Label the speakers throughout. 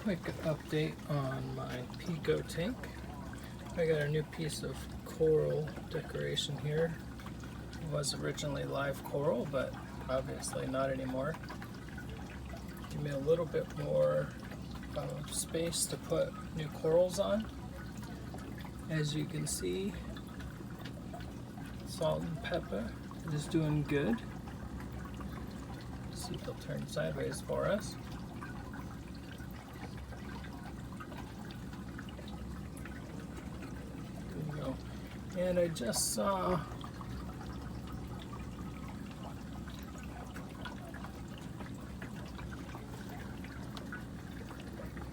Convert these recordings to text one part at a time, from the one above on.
Speaker 1: Quick update on my Pico tank. I got a new piece of coral decoration here. It was originally live coral, but obviously not anymore. Give me a little bit more space to put new corals on. As you can see, salt and pepper is doing good. Let's see if they'll turn sideways for us. And I just saw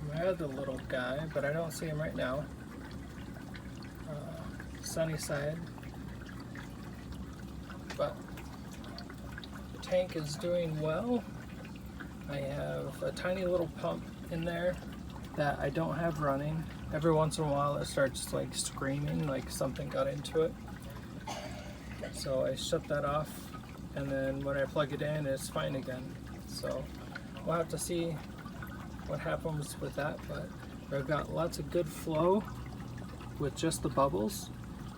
Speaker 1: my other little guy, but I don't see him right now. Sunny side. But the tank is doing well. I have a tiny little pump in there that I don't have running. Every once in a while it starts like screaming like something got into it. So I shut that off, and then when I plug it in it's fine again. So we'll have to see what happens with that, but I've got lots of good flow with just the bubbles,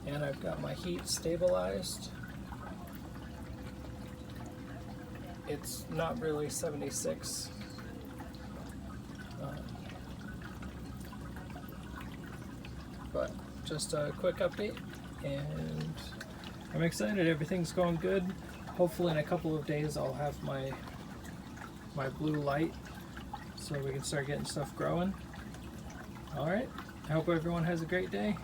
Speaker 1: and I've got my heat stabilized. It's not really 76. But just a quick update, and I'm excited. Everything's going good. Hopefully in a couple of days I'll have my blue light so we can start getting stuff growing. Alright, I hope everyone has a great day.